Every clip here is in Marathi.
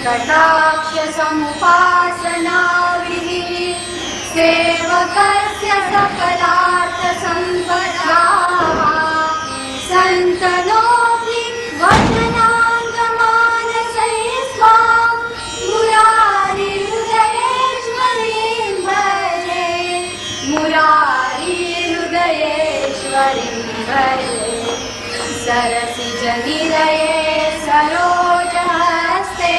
कटाक्ष समुपासना विधि सेवकस्य सकलार्थसम्पदाः सन्तनोति वचनाङ्गमानसैः स्वां मुरारिहृदयेश्वरीं भजे मुरारिहृदयेश्वरीं भजे सरसिजनिलये सरोजहस्ते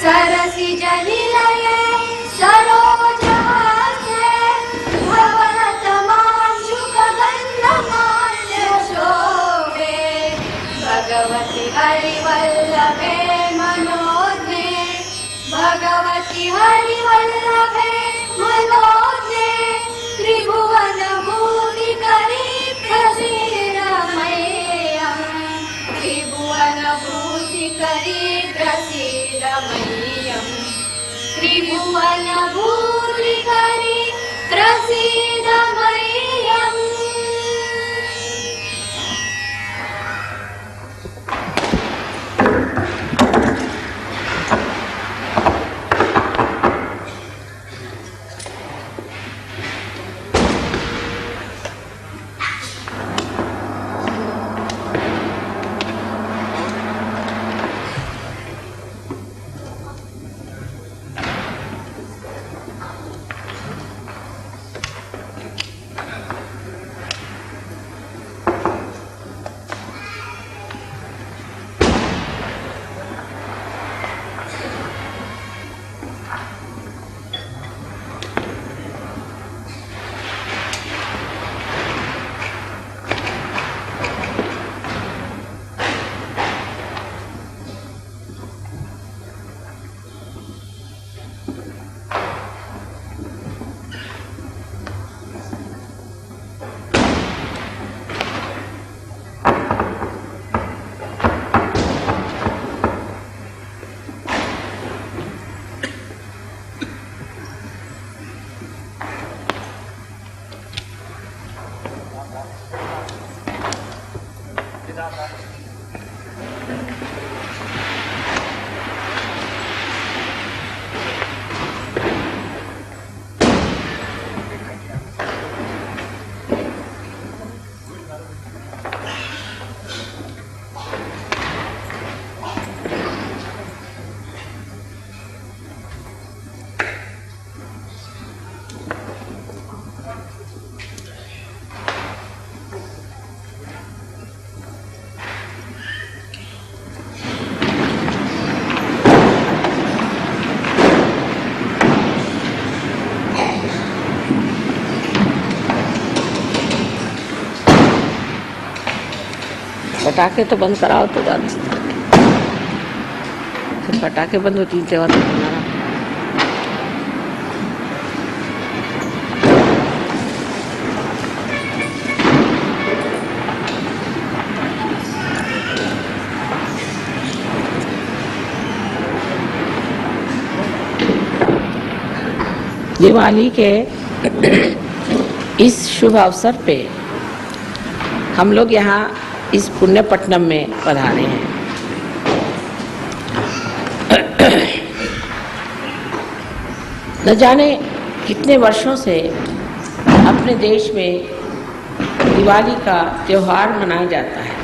सरसिजनिलये सरोजहस्ते भवनतमांशुकगन्धमाल्यशोभे भगवति हरिवल्लभे मनोज्ञे भगवति हरिवल्लभे मनोज्ञे त्रिभुवनभूतिकरी प्रसीदमह्यं त्रिभुवनभूतिकरी प्रसीदमह्यं त्रिभुवनभूतिकरी प्रसीदमह्यम्। पटाखे तो बंद कराओ तो ज्यादा फिर पटाखे बंद होती त्योहार तो मनाना। दिवाली के इस शुभ अवसर पे हम लोग यहाँ इस पुण्यपट्टनम में पधारे हैं। न जाने कितने वर्षों से अपने देश में दिवाली का त्योहार मनाया जाता है,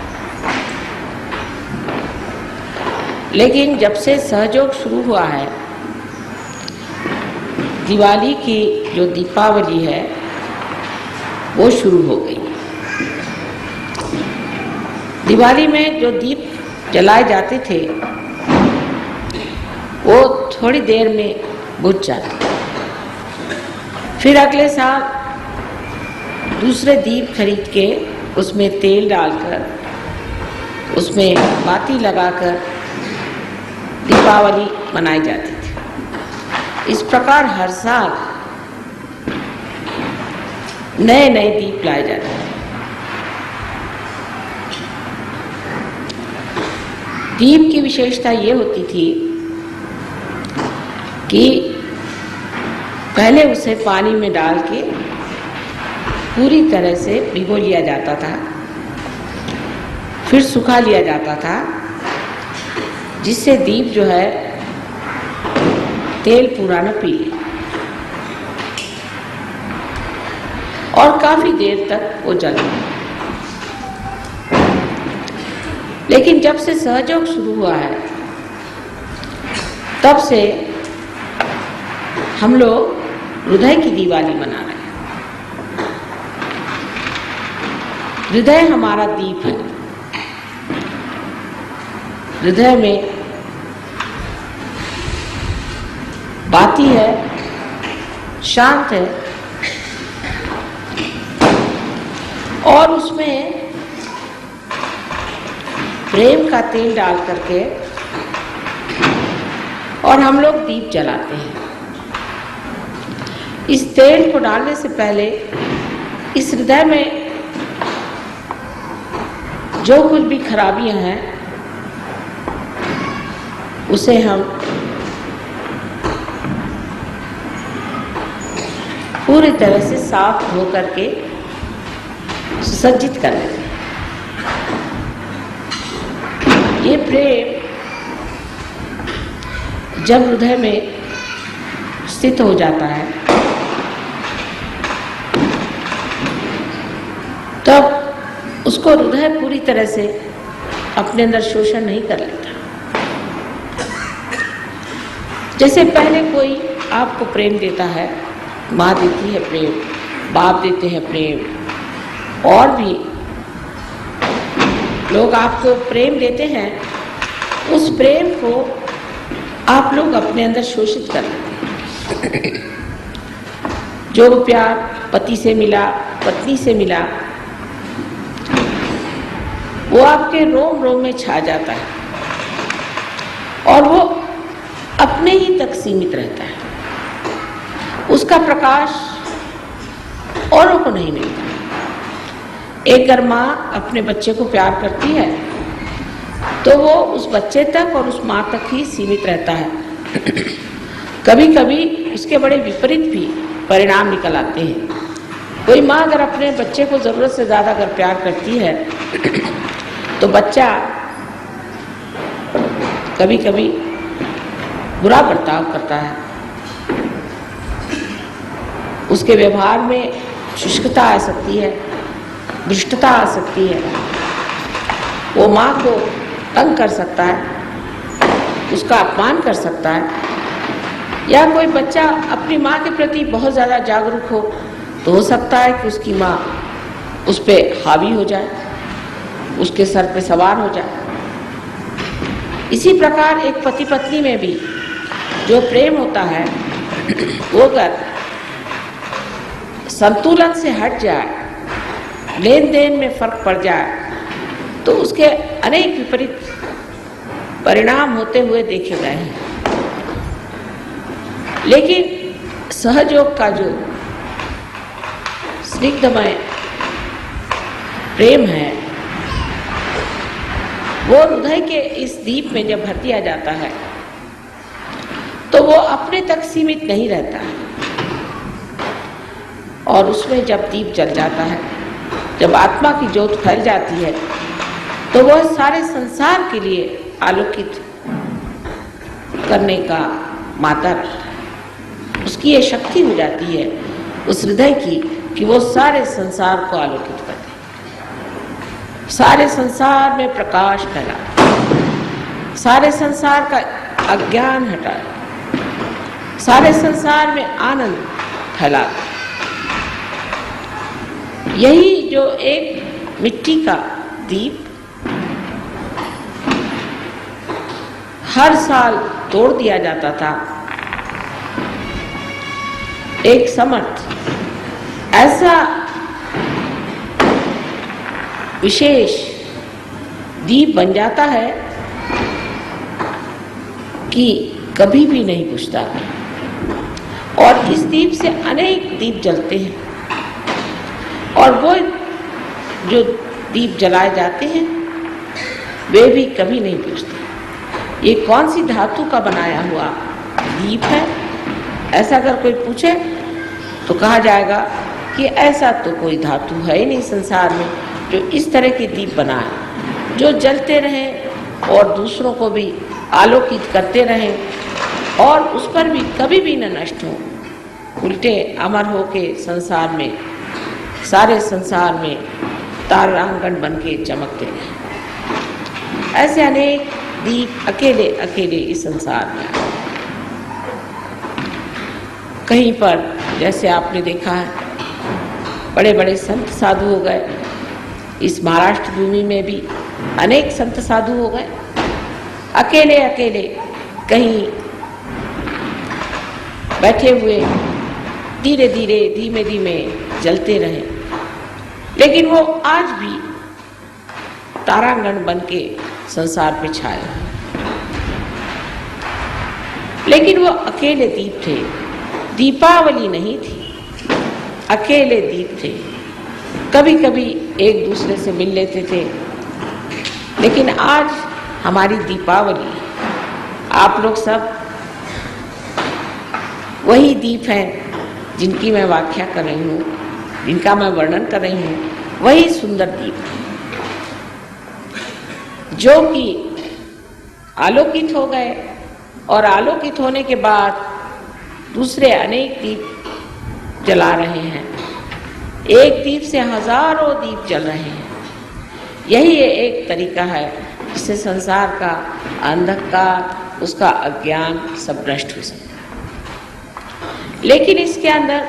लेकिन जब से सहयोग शुरू हुआ है, दिवाली की जो दीपावली है वो शुरू हो गई। दिवाली में जो दीप जलाए जाते थे वो थोड़ी देर में बुझ जाते, फिर अगले साल दूसरे दीप खरीद के उसमें तेल डालकर उसमें बाती लगाकर दीपावली मनाई जाती थी। इस प्रकार हर साल नए नए दीप लाए जाते थे। दीप की विशेषता ये होती थी कि पहले उसे पानी में डाल के पूरी तरह से भिगो लिया जाता था, फिर सुखा लिया जाता था, जिससे दीप जो है तेल पूरा न पी ले। और काफी देर तक वो जलता है। लेकिन जब से सहयोग शुरू हुआ है तब से हम लोग हृदय की दिवाली मना रहे हैं। हृदय हमारा दीप है। हृदय में बाती है, शांत है और उसमें प्रेम का तेल डाल करके और हम लोग दीप जलाते हैं। इस तेल को डालने से पहले इस हृदय में जो कुछ भी खराबियां हैं उसे हम पूरी तरह से साफ धो करके सुसज्जित कर लेते हैं। ये प्रेम जब हृदय में स्थित हो जाता है तब उसको हृदय पूरी तरह से अपने अंदर शोषण नहीं कर लेता। जैसे पहले कोई आपको प्रेम देता है, माँ देती है प्रेम, बाप देते हैं प्रेम, और भी लोग आपको प्रेम देते हैं, उस प्रेम को आप लोग अपने अंदर शोषित कर लेते हैं। जो प्यार पति से मिला, पत्नी से मिला, वो आपके रोम रोम में छा जाता है और वो अपने ही तक सीमित रहता है। उसका प्रकाश औरों को नहीं मिलता। एक अगर माँ अपने बच्चे को प्यार करती है तो वो उस बच्चे तक और उस माँ तक ही सीमित रहता है। कभी कभी इसके बड़े विपरीत भी परिणाम निकल आते हैं। कोई माँ अगर अपने बच्चे को जरूरत से ज्यादा अगर प्यार करती है तो बच्चा कभी कभी बुरा बर्ताव करता है, उसके व्यवहार में शुष्कता आ सकती है, दुष्टता आ सकती है, वो माँ को तंग कर सकता है, उसका अपमान कर सकता है। या कोई बच्चा अपनी माँ के प्रति बहुत ज़्यादा जागरूक हो तो हो सकता है कि उसकी माँ उस पर हावी हो जाए, उसके सर पे सवार हो जाए। इसी प्रकार एक पति पत्नी में भी जो प्रेम होता है वो अगर संतुलन से हट जाए, लेन देन में फर्क पड़ जाए तो उसके अनेक विपरीत परिणाम होते हुए देखे गए हैं। लेकिन सहयोग का जो स्निग्धमय प्रेम है वो हृदय के इस दीप में जब भर दिया जाता है तो वो अपने तक सीमित नहीं रहता है और उसमें जब दीप जल जाता है, जब आत्मा की ज्योत फैल जाती है तो वह सारे संसार के लिए आलोकित करने का माता रखता है। उसकी ये शक्ति हो जाती है उस हृदय की कि वो सारे संसार को आलोकित कर दे, सारे संसार में प्रकाश फैला, सारे संसार का अज्ञान हटा, सारे संसार में आनंद फैला। यही जो एक मिट्टी का दीप हर साल तोड़ दिया जाता था, एक समर्थ ऐसा विशेष दीप बन जाता है कि कभी भी नहीं बुझता। और इस दीप से अनेक दीप जलते हैं और वो जो दीप जलाए जाते हैं वे भी कभी नहीं बुझते। ये कौन सी धातु का बनाया हुआ दीप है, ऐसा अगर कोई पूछे तो कहा जाएगा कि ऐसा तो कोई धातु है ही नहीं संसार में जो इस तरह के दीप बनाए, जो जलते रहें और दूसरों को भी आलोकित करते रहें और उस पर भी कभी भी न नष्ट हो, उल्टे अमर हो के संसार में सारे संसार में तारांगण बन के चमकते हैं। ऐसे अनेक दीप अकेले अकेले इस संसार में आए। कहीं पर जैसे आपने देखा है बड़े बड़े संत साधु हो गए, इस महाराष्ट्र भूमि में भी अनेक संत साधु हो गए, अकेले अकेले कहीं बैठे हुए धीरे धीरे धीमे धीमे जलते रहे, लेकिन वो आज भी तारांगण बन के संसार पे छाए। लेकिन वो अकेले दीप थे, दीपावली नहीं थी, अकेले दीप थे। कभी कभी एक दूसरे से मिल लेते थे, लेकिन आज हमारी दीपावली, आप लोग सब वही दीप हैं जिनकी मैं व्याख्या कर रही हूँ, जिनका मैं वर्णन कर रही हूँ, वही सुंदर दीप है जो कि आलोकित हो गए और आलोकित होने के बाद दूसरे अनेक दीप जला रहे हैं। एक दीप से हजारों दीप जल रहे हैं। यही एक तरीका है जिससे संसार का अंधकार, उसका अज्ञान सब नष्ट हो सकता है। लेकिन इसके अंदर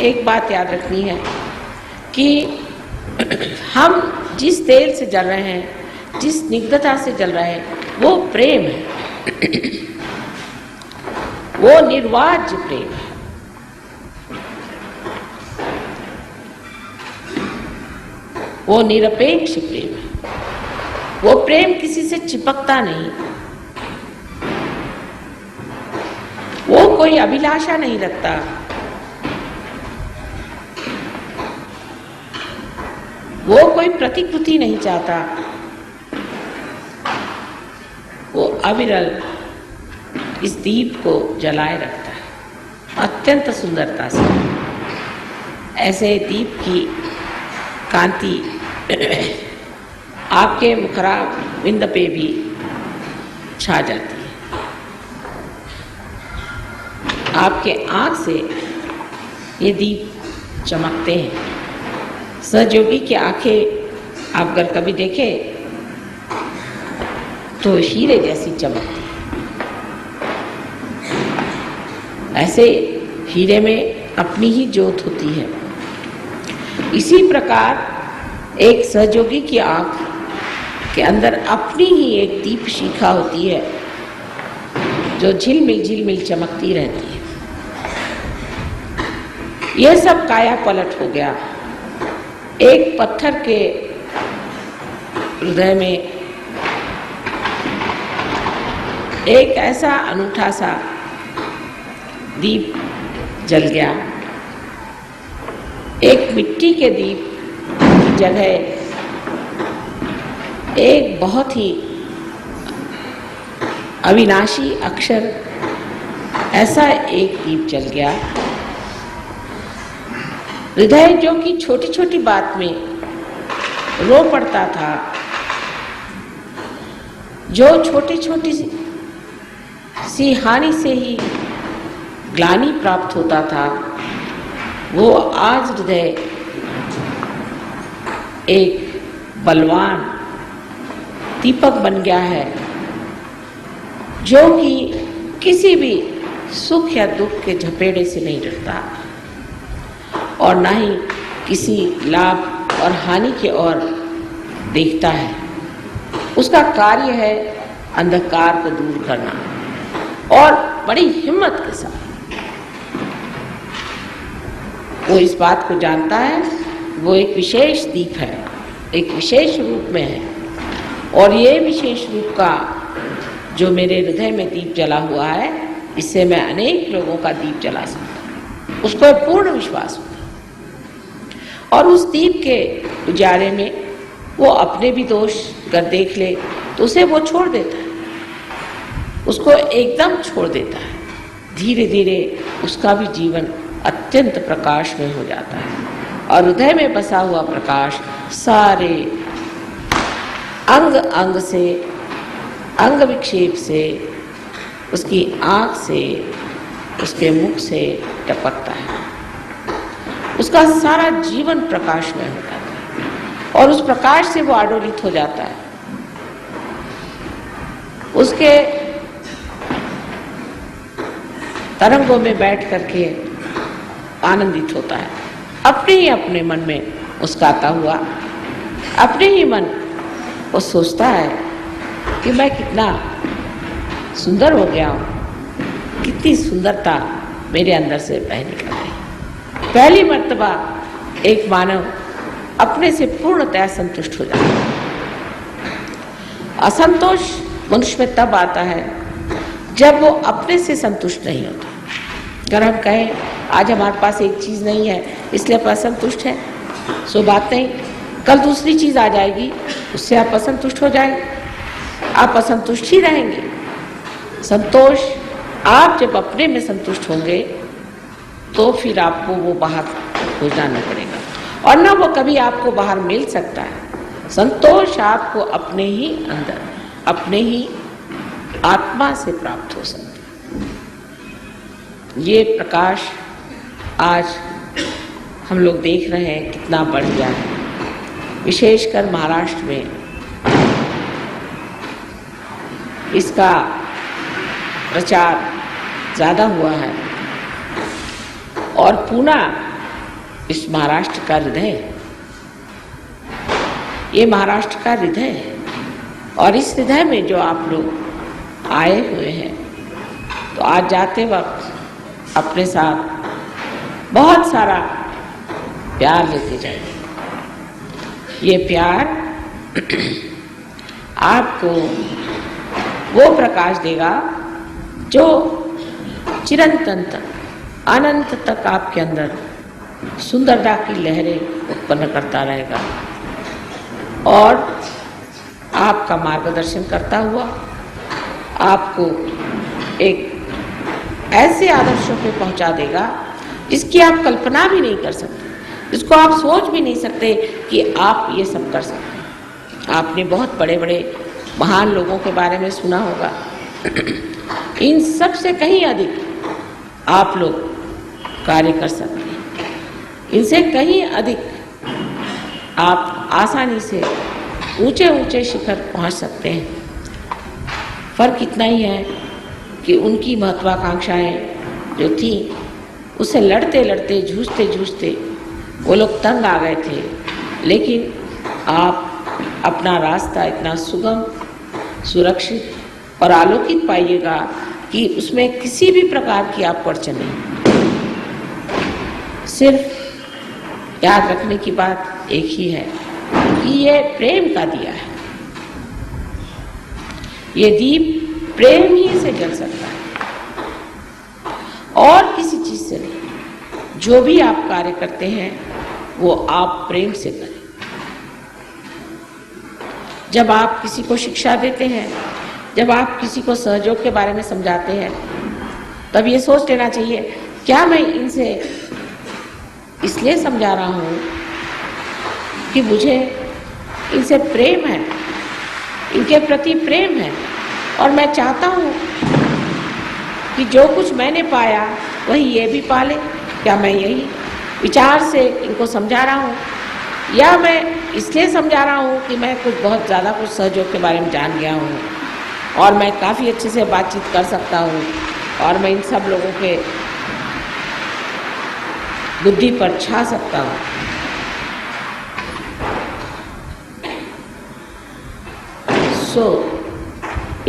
एक बात याद रखनी है कि हम जिस तेल से जल रहे हैं, जिस स्निग्धता से जल रहे हैं, वो प्रेम है, वो निर्वाज्य प्रेम है। वो निरपेक्ष प्रेम है। वो प्रेम किसी से चिपकता नहीं, वो कोई अभिलाषा नहीं रखता, वो कोई प्रतिकृति नहीं चाहता, वो अविरल इस दीप को जलाए रखता है अत्यंत सुंदरता से। ऐसे दीप की कांति आपके मुखराविंद पे भी छा जाती है। आपके आंख से ये दीप चमकते हैं। सहयोगी की आंखें आप अगर कभी देखें तो हीरे जैसी चमकती है। ऐसे हीरे में अपनी ही ज्योत होती है। इसी प्रकार एक सहयोगी की आंख के अंदर अपनी ही एक दीप शिखा होती है जो झिलमिल चमकती रहती है। यह सब काया पलट हो गया। एक पत्थर के हृदय में एक ऐसा अनूठा सा दीप जल गया। एक मिट्टी के दीप की जगह एक बहुत ही अविनाशी अक्षर ऐसा एक दीप जल गया। हृदय जो कि छोटी छोटी बात में रो पड़ता था, जो छोटी छोटी सी हानि से ही ग्लानि प्राप्त होता था, वो आज हृदय एक बलवान दीपक बन गया है जो कि किसी भी सुख या दुख के झपेड़े से नहीं डरता और ना ही किसी लाभ और हानि की ओर देखता है। उसका कार्य है अंधकार को दूर करना और बड़ी हिम्मत के साथ वो इस बात को जानता है वो एक विशेष दीप है, एक विशेष रूप में है और ये विशेष रूप का जो मेरे हृदय में दीप जला हुआ है, इससे मैं अनेक लोगों का दीप जला सकता हूँ। उसको पूर्ण विश्वास होता और उस दीप के उजाले में वो अपने भी दोष अगर देख ले तो उसे वो छोड़ देता है, उसको एकदम छोड़ देता है। धीरे धीरे उसका भी जीवन अत्यंत प्रकाशमय हो जाता है और हृदय में बसा हुआ प्रकाश सारे अंग अंग से, अंग विक्षेप से, उसकी आँख से, उसके मुख से टपकता है। उसका सारा जीवन प्रकाश में होता है और उस प्रकाश से वो आडोलित हो जाता है, उसके तरंगों में बैठ करके आनंदित होता है, अपने मन में मुस्कुराता हुआ, अपने ही मन वो सोचता है कि मैं कितना सुंदर हो गया हूँ, कितनी सुंदरता मेरे अंदर से बह निकल रही। पहली मर्तबा एक मानव अपने से पूर्णतः संतुष्ट हो जाता है। असंतोष मनुष्य में तब आता है जब वो अपने से संतुष्ट नहीं होता। अगर हम कहें आज हमारे पास एक चीज़ नहीं है इसलिए आप असंतुष्ट हैं, सो बात नहीं, कल दूसरी चीज़ आ जाएगी उससे आप असंतुष्ट हो जाएंगे, आप असंतुष्ट ही रहेंगे। संतोष आप जब अपने में संतुष्ट होंगे तो फिर आपको वो बाहर खोजना नहीं पड़ेगा और ना वो कभी आपको बाहर मिल सकता है। संतोष आपको अपने ही अंदर, अपने ही आत्मा से प्राप्त हो सकता है। ये प्रकाश आज हम लोग देख रहे हैं कितना बढ़ गया है, विशेषकर महाराष्ट्र में इसका प्रचार ज़्यादा हुआ है और पूना इस महाराष्ट्र का हृदय है, ये महाराष्ट्र का हृदय है और इस हृदय में जो आप लोग आए हुए हैं तो आज जाते वक्त अपने साथ बहुत सारा प्यार लेके जाइए। ये प्यार आपको वो प्रकाश देगा जो चिरंतन तक, अनंत तक आपके अंदर सुंदरता की लहरें उत्पन्न करता रहेगा और आपका मार्गदर्शन करता हुआ आपको एक ऐसे आदर्शों पे पहुंचा देगा जिसकी आप कल्पना भी नहीं कर सकते, जिसको आप सोच भी नहीं सकते कि आप ये सब कर सकते। आपने बहुत बड़े बड़े महान लोगों के बारे में सुना होगा, इन सब से कहीं अधिक आप लोग कार्य कर सकते हैं, इनसे कहीं अधिक आप आसानी से ऊंचे ऊंचे शिखर पहुंच सकते हैं। फर्क इतना ही है कि उनकी महत्वाकांक्षाएं जो थी उससे लड़ते लड़ते जूझते जूझते वो लोग तंग आ गए थे, लेकिन आप अपना रास्ता इतना सुगम, सुरक्षित और आलोकित पाइएगा कि उसमें किसी भी प्रकार की आपको अड़चन नहीं। सिर्फ याद रखने की बात एक ही है कि ये प्रेम का दिया है, ये दीप प्रेम ही से जल सकता है और किसी चीज से नहीं। जो भी आप कार्य करते हैं वो आप प्रेम से करें। जब आप किसी को शिक्षा देते हैं, जब आप किसी को सहयोग के बारे में समझाते हैं, तब ये सोच लेना चाहिए क्या मैं इनसे इसलिए समझा रहा हूँ कि मुझे इनसे प्रेम है, इनके प्रति प्रेम है और मैं चाहता हूँ कि जो कुछ मैंने पाया वही ये भी पाले। क्या मैं यही विचार से इनको समझा रहा हूँ या मैं इसलिए समझा रहा हूँ कि मैं कुछ बहुत ज़्यादा कुछ सहयोग के बारे में जान गया हूँ और मैं काफ़ी अच्छे से बातचीत कर सकता हूँ और मैं इन सब लोगों के बुद्धि पर छा सकता हूँ।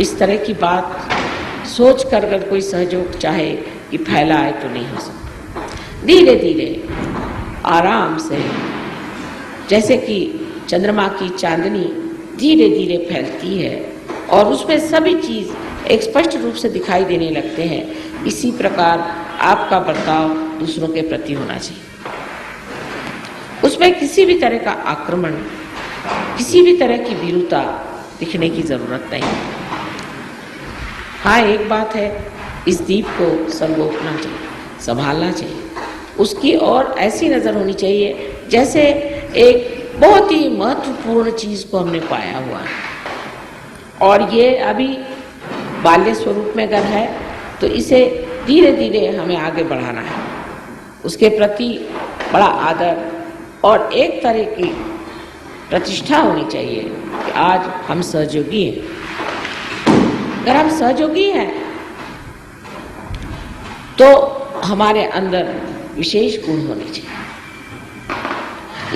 इस तरह की बात सोच कर अगर कोई सहयोग चाहे कि फैलाए तो नहीं हो सकता। धीरे धीरे आराम से, जैसे कि चंद्रमा की चांदनी धीरे धीरे फैलती है और उसमें सभी चीज़ एक स्पष्ट रूप से दिखाई देने लगते हैं, इसी प्रकार आपका बर्ताव दूसरों के प्रति होना चाहिए। उसमें किसी भी तरह का आक्रमण, किसी भी तरह की भीरुता दिखने की जरूरत नहीं। हाँ, एक बात है, इस दीप को संगोपना चाहिए, संभालना चाहिए, उसकी ओर ऐसी नजर होनी चाहिए जैसे एक बहुत ही महत्वपूर्ण चीज को हमने पाया हुआ है और ये अभी बाल्य स्वरूप में अगर है तो इसे धीरे धीरे हमें आगे बढ़ाना है, उसके प्रति बड़ा आदर और एक तरह की प्रतिष्ठा होनी चाहिए कि आज हम सहयोगी हैं। अगर हम सहयोगी हैं तो हमारे अंदर विशेष गुण होने चाहिए।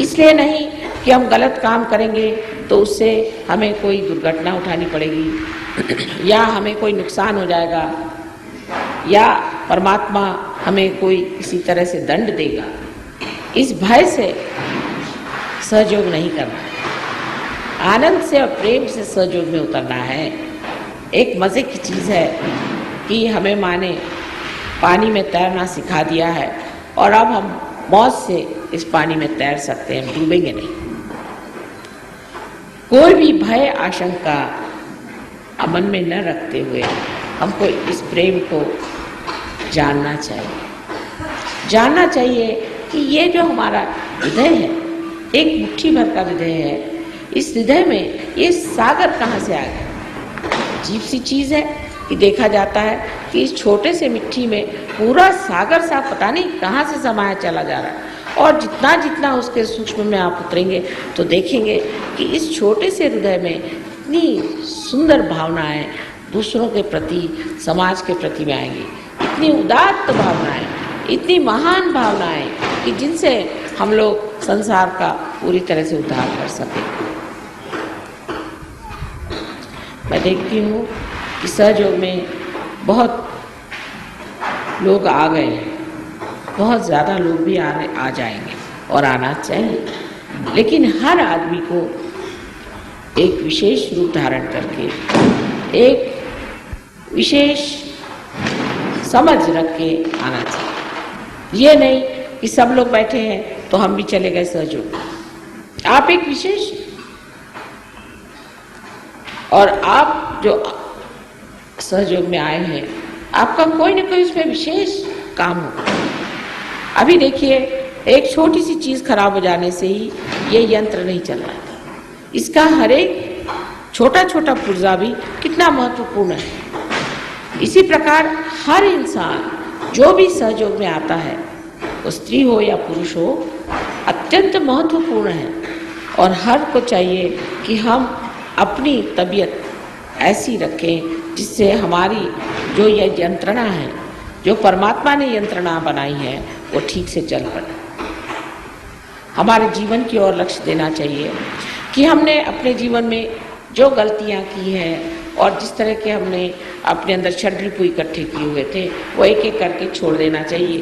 इसलिए नहीं कि हम गलत काम करेंगे तो उससे हमें कोई दुर्घटना उठानी पड़ेगी या हमें कोई नुकसान हो जाएगा या परमात्मा हमें कोई किसी तरह से दंड देगा, इस भय से सहयोग नहीं करना है। आनंद से और प्रेम से सहयोग में उतरना है। एक मज़े की चीज़ है कि हमें माँ ने पानी में तैरना सिखा दिया है और अब हम मौज से इस पानी में तैर सकते हैं, डूबेंगे नहीं। कोई भी भय आशंका मन में न रखते हुए हमको इस प्रेम को जानना चाहिए कि ये जो हमारा हृदय है, एक मुट्ठी भर का हृदय है, इस हृदय में ये सागर कहाँ से आ गया। अजीब सी चीज़ है कि देखा जाता है कि इस छोटे से मिट्टी में पूरा सागर सा पता नहीं कहाँ से समाया चला जा रहा है, और जितना जितना उसके सूक्ष्म में आप उतरेंगे तो देखेंगे कि इस छोटे से हृदय में इतनी सुंदर भावनाएं दूसरों के प्रति, समाज के प्रति में आएंगी, इतनी उदात्त भावनाएं, इतनी महान भावनाएं कि जिनसे हम लोग संसार का पूरी तरह से उद्धार कर सकें। मैं देखती हूँ कि सहयोग में बहुत लोग आ गए हैं, बहुत ज़्यादा लोग भी आ जाएंगे और आना चाहिए, लेकिन हर आदमी को एक विशेष रूप धारण करके, एक विशेष समझ रख के आना चाहिए। ये नहीं कि सब लोग बैठे हैं तो हम भी चले गए सहयोग। आप एक विशेष, और आप जो सहयोग में आए हैं आपका कोई ना कोई उसमें विशेष काम होगा। अभी देखिए, एक छोटी सी चीज़ खराब हो जाने से ही ये यंत्र नहीं चल रहा है। इसका हर एक छोटा छोटा पुर्जा भी कितना महत्वपूर्ण है। इसी प्रकार हर इंसान जो भी सहयोग में आता है, वो स्त्री हो या पुरुष हो, अत्यंत महत्वपूर्ण है। और हर को चाहिए कि हम अपनी तबीयत ऐसी रखें जिससे हमारी जो यह यंत्रणा है, जो परमात्मा ने यंत्रणा बनाई है, वो ठीक से चल पड़े। हमारे जीवन की ओर लक्ष्य देना चाहिए कि हमने अपने जीवन में जो गलतियां की हैं और जिस तरह के हमने अपने अंदर षड्रिपु इकट्ठे किए हुए थे, वो एक एक करके छोड़ देना चाहिए।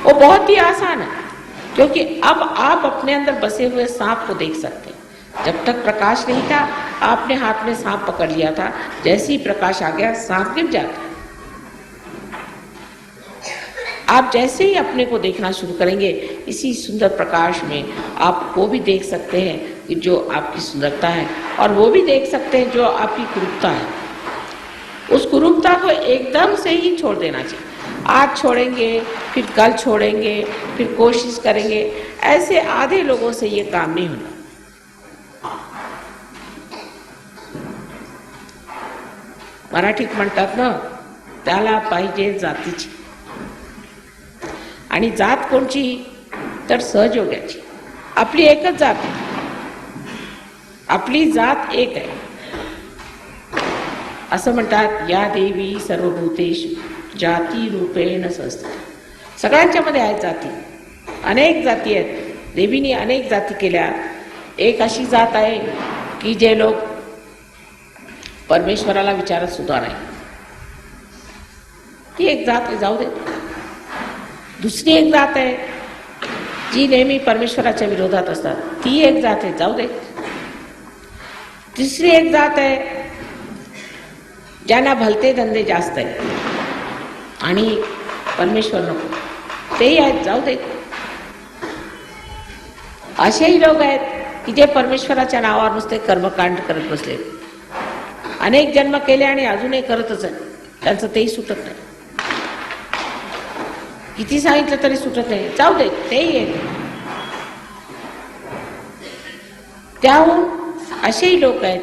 वो बहुत ही आसान है, क्योंकि अब आप अपने अंदर बसे हुए सांप को देख सकते हैं। जब तक प्रकाश नहीं था, आपने हाथ में सांप पकड़ लिया था, जैसे ही प्रकाश आ गया सांप गिर जाता। आप जैसे ही अपने को देखना शुरू करेंगे, इसी सुंदर प्रकाश में आप वो भी देख सकते हैं कि जो आपकी सुंदरता है, और वो भी देख सकते हैं जो आपकी कुरूपता है। उस कुरूपता को एकदम से ही छोड़ देना चाहिए। आज छोड़ेंगे, फिर कल छोड़ेंगे, फिर कोशिश करेंगे, ऐसे आधे लोगों से ये काम नहीं होना। मराठीत म्हणतात ना, त्याला पाहिजे जातीची, आणि जात कोणची तर सहयोगाची। आपली एकच जात आहे, आपली जात एक आहे। असं म्हणतात, या देवी सर्वभूतेषु जाती रूपेण संस्थिता। सगळ्यांच्या मध्ये आहेत जाती, अनेक जाती आहेत। देवीने अनेक जाती केल्या। एक अशी जात आहे की जे लोक परमेश्वराला विचारत सुद्धा नाही, ती एक जात आहे, जाऊ दे। दुसरी एक जात आहे जी नेहमी परमेश्वराच्या विरोधात असतात, ती एक जात आहे, जाऊ दे। तिसरी एक जात आहे ज्यांना भलते धंदे जास्त आहेत आणि परमेश्वर नको, तेही आहेत, जाऊ दे। असेही लोक आहेत की जे परमेश्वराच्या नावावर नुसते कर्मकांड करत बसले, अनेक जन्म केले आणि अजूनही करतच आहेत, त्यांचं तेही सुटत नाही। किती सांगितलं तरी सुटत नाही, जाऊ दे, तेही आहे। त्याहून असेही लोक आहेत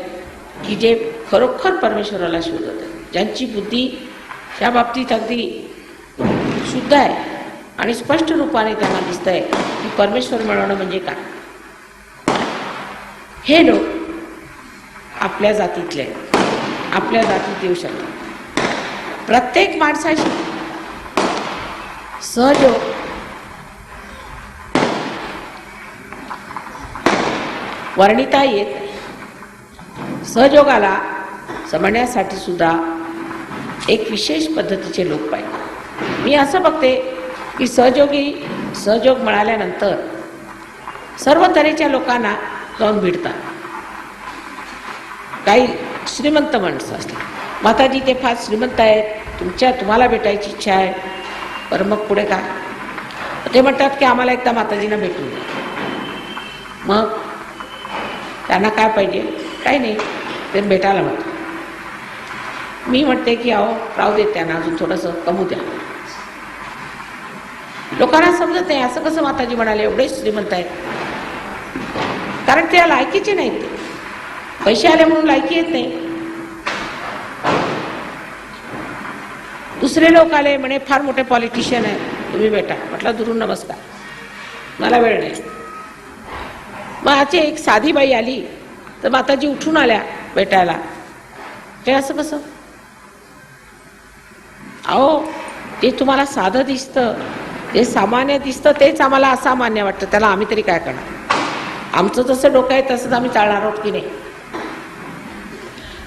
की जे खरोखर परमेश्वराला शोधत आहेत, ज्यांची बुद्धी त्या बाबतीत अगदी शुद्ध आहे, आणि स्पष्ट रूपाने त्यांना दिसतंय की परमेश्वर मिळवणं म्हणजे काय. हे लोक आपल्या जातीतले, आपल्या जातीत येऊ शकतात. प्रत्येक माणसाशी सहयोग वर्णिता येत नाही. सहयोगाला समजण्यासाठी सुद्धा एक विशेष पद्धतीचे लोक पाहिजे. मी असं बघते की सहयोग मिळाल्यानंतर सर्व तऱ्हेच्या लोकांना जाऊन भेटतात. काही श्रीमंत माणसं असतात, माताजी ते फार श्रीमंत आहेत, तुम्हाला भेटायची इच्छा आहे. बरं मग पुढे काय? ते म्हणतात की आम्हाला एकदा माताजींना भेटून द्या. मग त्यांना काय पाहिजे? काही नाही, ते भेटायला म्हणतात. मी म्हणते की अहो राहू देत, त्यांना अजून थोडंसं कमवू द्या. लोकांना समजत नाही असं कसं माताजी म्हणाले एवढे श्रीमंत आहेत. कारण त्या लायकीचे नाहीत. ते पैसे आले म्हणून लायकी येत नाही. दुसरे लोक आले म्हणे फार मोठे पॉलिटिशियन आहे, तुम्ही भेटा. म्हटलं दुरून नमस्कार, मला वेळ नाही. मग आजची एक साधी बाई आली तर माताजी उठून आल्या भेटायला. ते असं कसं? अहो ते तुम्हाला साधं दिसतं, ते सामान्य दिसतं, तेच आम्हाला असामान्य वाटतं. त्याला आम्ही तरी काय करणार? आमचं जसं डोकं आहे तसंच आम्ही चालणार आहोत की नाही?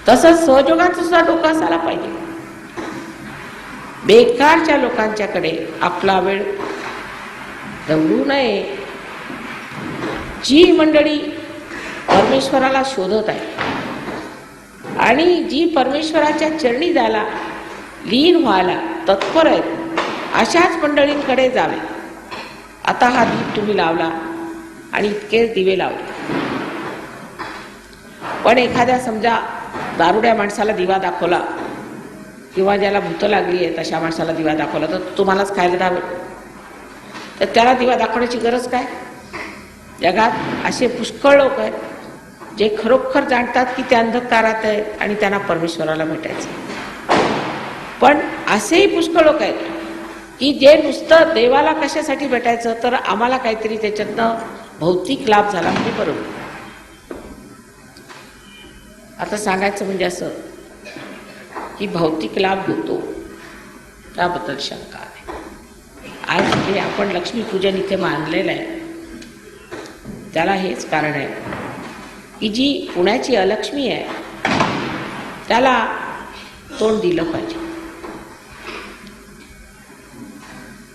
तसंच सहयोगाचं सुद्धा डोकं असायला पाहिजे. बेकारच्या लोकांच्याकडे आपला वेळ दवडू नये. जी मंडळी परमेश्वराला शोधत आहे आणि जी परमेश्वराच्या चरणी जायला, लीन व्हायला तत्पर आहेत, अशाच मंडळींकडे जावे. आता हा दीप तुम्ही लावला आणि इतकेच दिवे लावले, पण एखाद्या समजा दारुड्या माणसाला दिवा दाखवला किंवा ज्याला भूत लागली आहे तशा माणसाला दिवा दाखवला तर तुम्हालाच खायला द्यावे. तर त्याला दिवा दाखवण्याची गरज काय? जगात असे पुष्कळ लोक आहेत जे खरोखर जाणतात की ते अंधकारात आहेत आणि त्यांना परमेश्वराला भेटायचं. पण असेही पुष्कळ लोक आहेत की जे नुसतं देवाला कशासाठी भेटायचं, तर आम्हाला काहीतरी त्याच्यातनं भौतिक लाभ झाला म्हणजे बरोबर. आता सांगायचं म्हणजे असं की भौतिक लाभ होतो त्याबद्दल शंका आहे. आज जे आपण लक्ष्मीपूजन इथे मानलेलं आहे त्याला हेच कारण आहे की जी पुण्याची अलक्ष्मी आहे त्याला तोंड दिलं पाहिजे,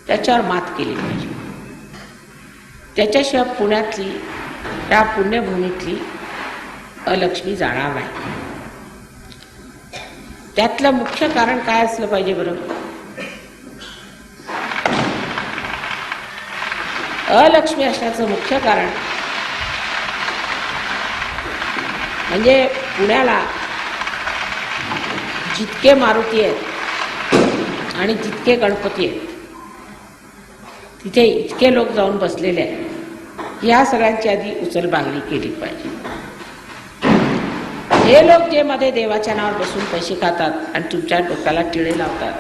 त्याच्यावर मात केली पाहिजे. त्याच्याशिवाय पुण्यातली, त्या पुण्यभूमीतली अलक्ष्मी जाणार नाही. त्यातलं मुख्य कारण काय असलं पाहिजे बरं? अलक्ष्मी असण्याचं मुख्य कारण म्हणजे पुण्याला जितके मारुती आहेत आणि जितके गणपती आहेत तिथे इतके लोक जाऊन बसलेले आहेत, या सगळ्यांची आधी उचलबांगडी केली पाहिजे. हे लोक जे मध्ये देवाच्या नावावर बसून पैसे खातात आणि तुमच्या डोक्याला टिळे लावतात,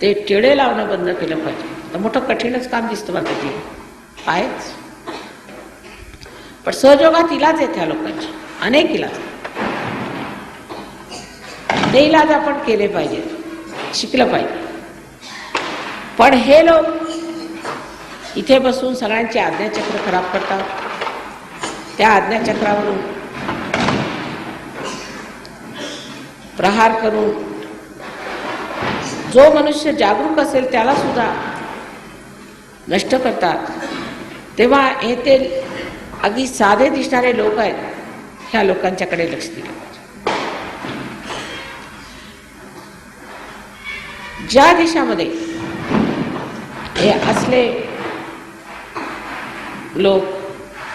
ते टिळे लावणं बंद केलं पाहिजे. तर मोठं कठीणच काम दिसतं मला ते आहेच. पण सहयोगात इलाज आहेत ह्या लोकांची, अनेक इलाज. ते इलाज आपण केले पाहिजे, शिकलं पाहिजे. पण हे लोक इथे बसून सगळ्यांचे आज्ञाचक्र खराब करतात. त्या आज्ञाचक्रावरून प्रहार करून जो मनुष्य जागरूक असेल त्याला सुद्धा नष्ट करतात. तेव्हा हे ते अगदी साधे दिसणारे लोक आहेत, ह्या लोकांच्याकडे लक्ष दिलं पाहिजे. ज्या देशामध्ये हे असले लोक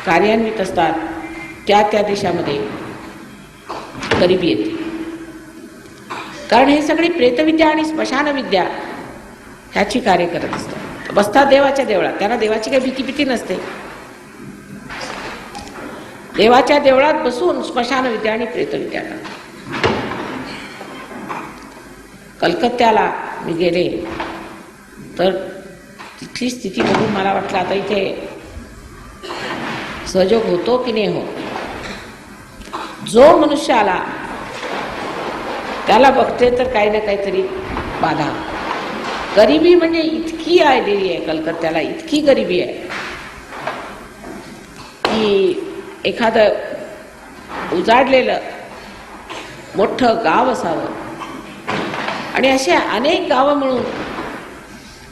कार्यान्वित असतात त्या देशामध्ये गरिबी येते. कारण हे सगळी प्रेतविद्या आणि स्मशानविद्या ह्याची कार्य करत असतात. बसतात देवाच्या देवळात, त्यांना देवाची काही भीती नसते. देवाच्या देवळात बसून स्मशानविद्या आणि प्रेतविद्या करतात. कलकत्त्याला मी गेले तर तिथली स्थिती बघून मला वाटलं आता इथे सहयोग होतो की नाही हो. जो मनुष्य आला त्याला बघते तर काही ना काहीतरी बाधा. गरिबी म्हणजे इतकी आलेली आहे कलकत्त्याला, इतकी गरिबी आहे की एखादं उजाडलेलं मोठं गाव असावं आणि असे अनेक गावं मिळून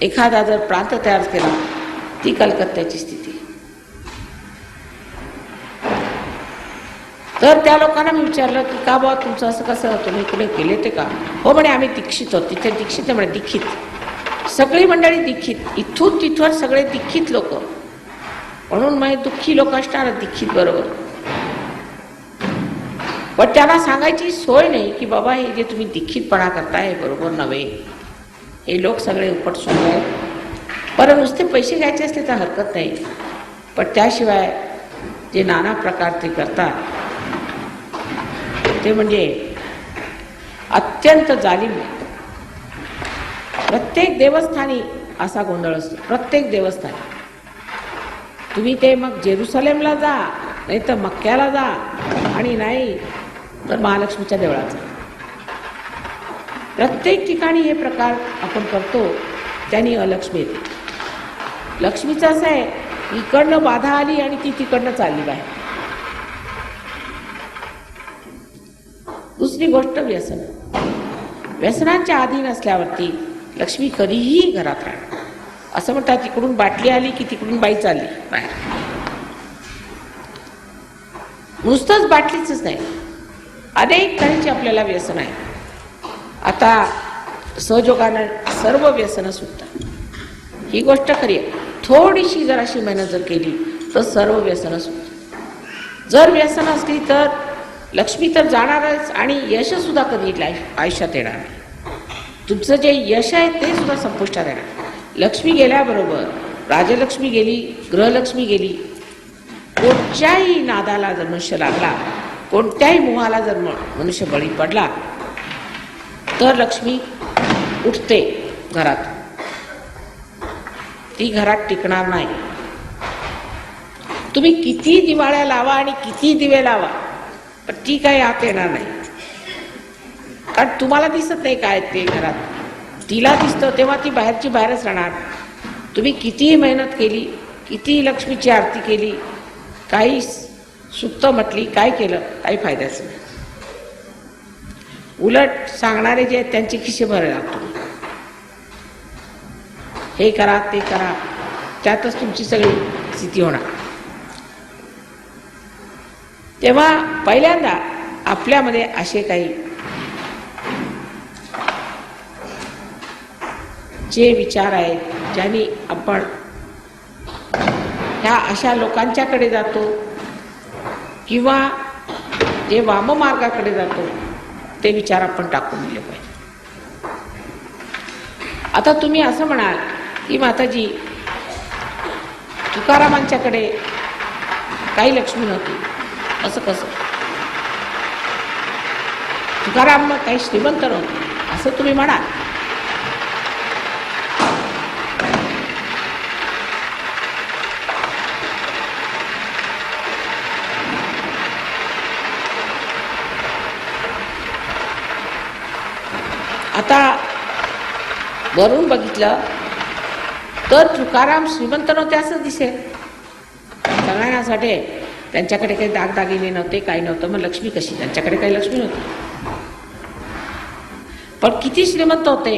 एखादा जर प्रांत तयार केला, ती कलकत्त्याची स्थिती. तर त्या लोकांना मी विचारलं की का बाबा तुमचं असं कसं, तुम्ही कुठे गेले ते का? हो म्हणे आम्ही दीक्षित आहोत. तिथे दीक्षित म्हणे, दीक्षित सगळी मंडळी दीक्षित, इथून तिथवर सगळे दीक्षित लोक. म्हणून मग दुःखी लोक असणार दीक्षित बरोबर. पण त्यांना सांगायची सोय नाही की बाबा हे जे तुम्ही दीक्षितपणा करताय हे बरोबर नव्हे. हे लोक सगळे उपट सुरू आहेत. बरं नुसते पैसे घ्यायचे असले तर हरकत नाही, पण त्याशिवाय जे नाना प्रकार ते करतात ते म्हणजे अत्यंत जालिम. प्रत्येक देवस्थानी असा गोंधळ असतो. प्रत्येक देवस्थानी तुम्ही ते मग जेरुसलेमला जा, नाही तर मक्क्याला जा, आणि नाही तर महालक्ष्मीच्या देवळात जा. प्रत्येक ठिकाणी हे प्रकार आपण करतो, त्यांनी अलक्ष्मी येते. लक्ष्मीचं असं आहे, इकडनं बाधा आली आणि ती तिकडनं चालली बाहेर. दुसरी गोष्ट व्यसन. व्यसनांच्या अधीन असल्यावरती लक्ष्मी कधीही घरात राहणार. असं म्हणतात तिकडून बाटली आली की तिकडून बाई चालली बाहेर. नुसतंच बाटलीच नाही, अनेक तऱ्हेची आपल्याला व्यसन आहे. आता सहयोगानं सर्व व्यसनं सुटतात, ही गोष्ट खरी आहे. थोडीशी जर अशी मेहनत जर केली तर सर्व व्यसनं सुटतात. जर व्यसन असली तर लक्ष्मी तर जाणारच आणि यश सुद्धा कधी आयुष्यात येणार नाही. तुमचं जे यश आहे ते सुद्धा संपुष्टात येणार. लक्ष्मी गेल्याबरोबर राजलक्ष्मी गेली, गृहलक्ष्मी गेली. कोणत्याही नादाला जर मनुष्य लागला, कोणत्याही मोहाला जर मनुष्य बळी पडला तर लक्ष्मी उठते घरात. ती घरात टिकणार नाही. तुम्ही किती दिवाळ्या लावा आणि किती दिवे लावा, पण ती काही आत येणार नाही. कारण तुम्हाला दिसत नाही काय ते घरात, तिला दिसतं तेव्हा ती बाहेरची बाहेरच राहणार. तुम्ही कितीही मेहनत केली, कितीही लक्ष्मीची आरती केली, काही सुक्त म्हटली, काय केलं, काही फायद्याच नाही. उलट सांगणारे जे आहेत त्यांची खिसे भरायला लागतो. हे करा ते करा, त्यातच तुमची सगळी स्थिती होणार. तेव्हा पहिल्यांदा आपल्यामध्ये असे काही जे विचार आहेत, ज्यांनी आपण ह्या अशा लोकांच्याकडे जातो किंवा जे वाममार्गाकडे जातो, ते विचार आपण टाकून दिले पाहिजे. आता तुम्ही असं म्हणाल की माताजी तुकारामांच्याकडे काही लक्ष्मी नव्हती, असं कसं? तुकाराम काही श्रीमंत नव्हते असं तुम्ही म्हणाल. आता वरून बघितलं तर तुकाराम श्रीमंत नव्हते असं दिसेल. सगळ्यांना वाटे त्यांच्याकडे काही दागदागिने नव्हते, काही नव्हतं, मग लक्ष्मी कशी? त्यांच्याकडे काही लक्ष्मी नव्हती. पण किती श्रीमंत होते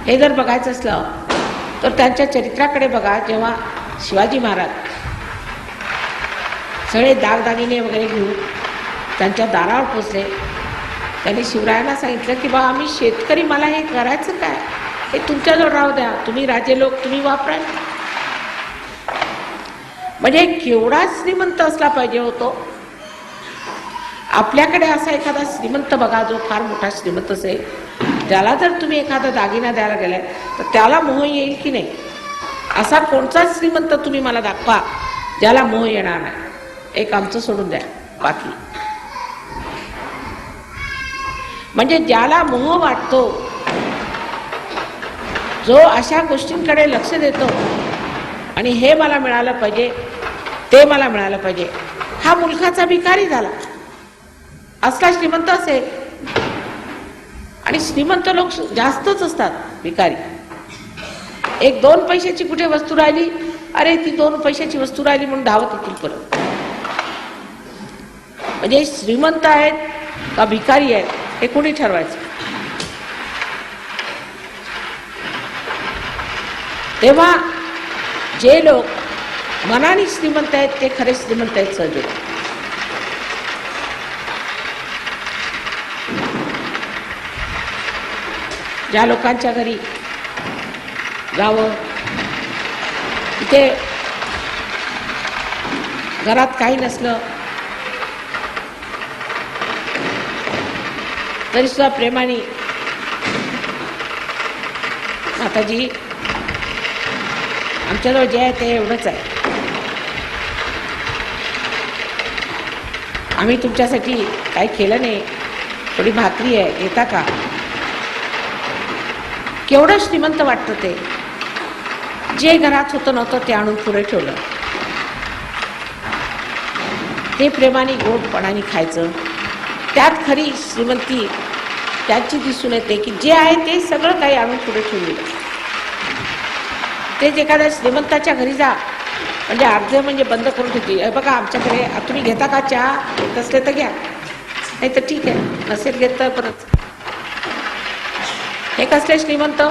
हे जर बघायचं असलं तर त्यांच्या चरित्राकडे बघा. जेव्हा शिवाजी महाराज सगळे दागदागिने वगैरे घेऊन त्यांच्या दारावर पोचले, त्यांनी शिवरायांना सांगितलं की बा आम्ही शेतकरी, मला हे करायचं काय, हे तुमच्याजवळ राहू द्या, तुम्ही राजे लोक तुम्ही वापरा. म्हणजे केवढा श्रीमंत असला पाहिजे होतो. आपल्याकडे असा एखादा श्रीमंत बघा जो फार मोठा श्रीमंत असेल, त्याला जर तुम्ही एखादा दागिना द्यायला गेलाय तर त्याला मोह येईल की नाही? असा कोणताच श्रीमंत तुम्ही मला दाखवा ज्याला मोह येणार नाही. एक आमचं सोडून द्या, बाकी म्हणजे ज्याला मोह वाटतो जो अशा गोष्टींकडे लक्ष देतो आणि हे मला मिळालं पाहिजे, ते मला मिळालं पाहिजे, हा मुलखाचा भिकारी झाला. असला श्रीमंत असेल, आणि श्रीमंत लोक जास्तच असतात भिकारी. एक 2 पैशाची कुठे वस्तू राहिली, अरे ती 2 पैशाची वस्तू राहिली म्हणून धावत येतील परत. म्हणजे श्रीमंत आहेत का भिकारी आहेत हे कोणी ठरवायचं. तेव्हा जे लोक मनाने श्रीमंत आहेत ते खरे श्रीमंत आहेत सहजोग. ज्या लोकांच्या घरी जावं, तिथे घरात काही नसलं तरी सुद्धा प्रेमाने, माताजी आमच्याजवळ जे आहे ते एवढंच आहे, आम्ही तुमच्यासाठी काही केलं नाही, थोडी भाकरी आहे घेता का. केवढं श्रीमंत वाटतं ते. जे घरात होतं नव्हतं ते आणून पुढे ठेवलं. ते प्रेमाने गोडपणाने खायचं. त्यात खरी श्रीमंती त्याची दिसून येते की जे आहे ते सगळं काही आणून पुढे ठेवलेलं. तेच एखाद्या श्रीमंताच्या घरी जा, म्हणजे अर्धे म्हणजे बंद करून ठेवते. बघा आमच्याकडे तुम्ही घेता का चहा, घेत असले तर घ्या, नाही तर ठीक आहे, नसेल घेत तर परत. हे कसले श्रीमंत.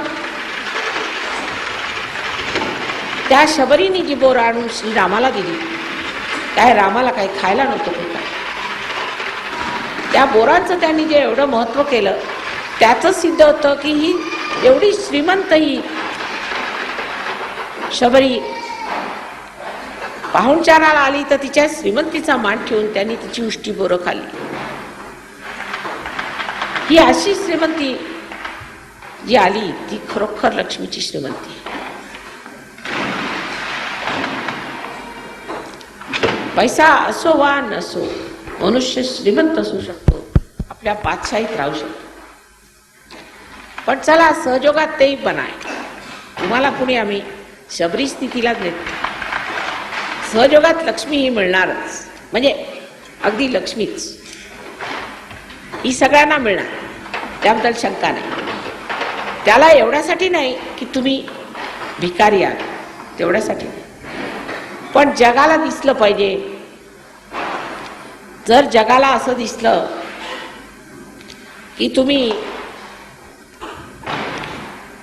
त्या शबरीने जी बोर आणून श्रीरामाला दिली, काय रामाला काही खायला नव्हतं काय. त्या बोरांचं त्यांनी जे एवढं महत्व केलं त्याच सिद्ध होतं की ही एवढी श्रीमंत ही शबरी पाहुणचाराला आली तर तिच्या श्रीमंतीचा मान ठेवून त्यांनी तिची उष्टी बोरं खाल्ली. ही अशी श्रीमंती जी आली ती खरोखर लक्ष्मीची श्रीमंती. पैसा असो वा नसो, मनुष्य श्रीमंत असू शकतो, आपल्या बादशाहीत राहू शकतो. पण चला सहजोगात तेही बनाय. तुम्हाला कुणी आम्ही शबरी स्थितीला देत, सहजोगात लक्ष्मी ही मिळणारच, म्हणजे अगदी लक्ष्मीच ही सगळ्यांना मिळणार, त्याबद्दल शंका नाही. त्याला एवढ्यासाठी नाही की तुम्ही भिकारी आहात, तेवढ्यासाठी नाही, पण जगाला दिसलं पाहिजे. जर जगाला असं दिसलं की तुम्ही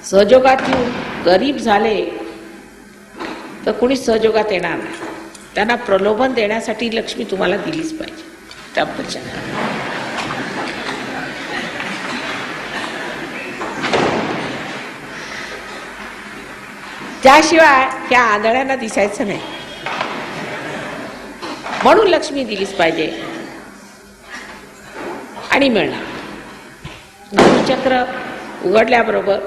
सहजोगात येऊन गरीब झाले तर कोणी सहजोगात येणार नाही. त्यांना प्रलोभन देण्यासाठी लक्ष्मी तुम्हाला दिलीच पाहिजे, त्याबद्दल शंका नाही. त्याशिवाय ह्या आंधळ्यांना दिसायचं नाही, म्हणून लक्ष्मी दिलीच पाहिजे आणि मिळणार. नाभीचक्र उघडल्याबरोबर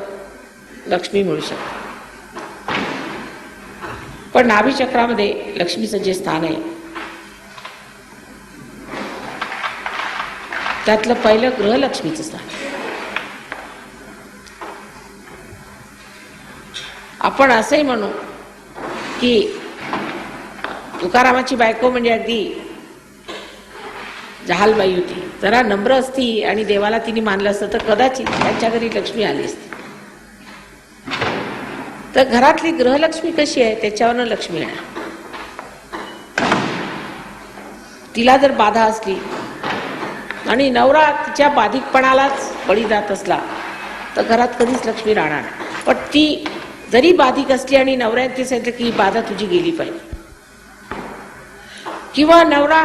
लक्ष्मी मिळू शकते. पण नाभीचक्रामध्ये लक्ष्मीचं जे स्थान आहे त्यातलं पहिलं ग्रहलक्ष्मीचं स्थान. आपण असंही म्हणू की तुकारामाची बायको म्हणजे अगदी जहालबाई होती. जरा नम्र असती आणि देवाला तिने मानलं असतं तर कदाचित त्यांच्या घरी लक्ष्मी आली असती. तर घरातली ग्रहलक्ष्मी कशी आहे त्याच्यावरनं लक्ष्मी येणार. तिला जर बाधा असली आणि नवरा तिच्या बाधिकपणालाच बळी जात असला तर घरात कधीच लक्ष्मी राहणार नाही. पण ती जरी बाधिक असली आणि नवऱ्याने ते सांगितलं की ही बाधा तुझी गेली पाहिजे, किंवा नवरा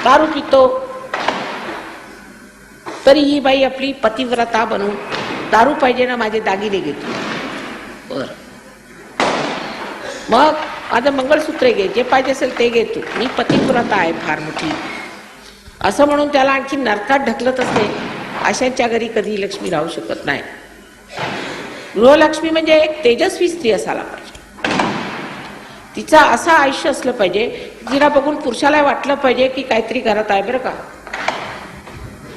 दारू पितो तरी ही बाई आपली पतिव्रता बनवून दारू पाहिजे ना माझे दागिने घेतो, बर मग माझं मंगळसूत्र घे, जे पाहिजे असेल ते घे तू, मी पतिव्रता आहे फार मोठी, असं म्हणून त्याला आणखी नरकात ढकलत असते. अशांच्या घरी कधी लक्ष्मी राहू शकत नाही. गृहलक्ष्मी म्हणजे एक तेजस्वी स्त्री असायला पाहिजे. तिचं असं आयुष्य असलं पाहिजे जिला बघून पुरुषाला वाटलं पाहिजे की काहीतरी घरात आहे बरं का.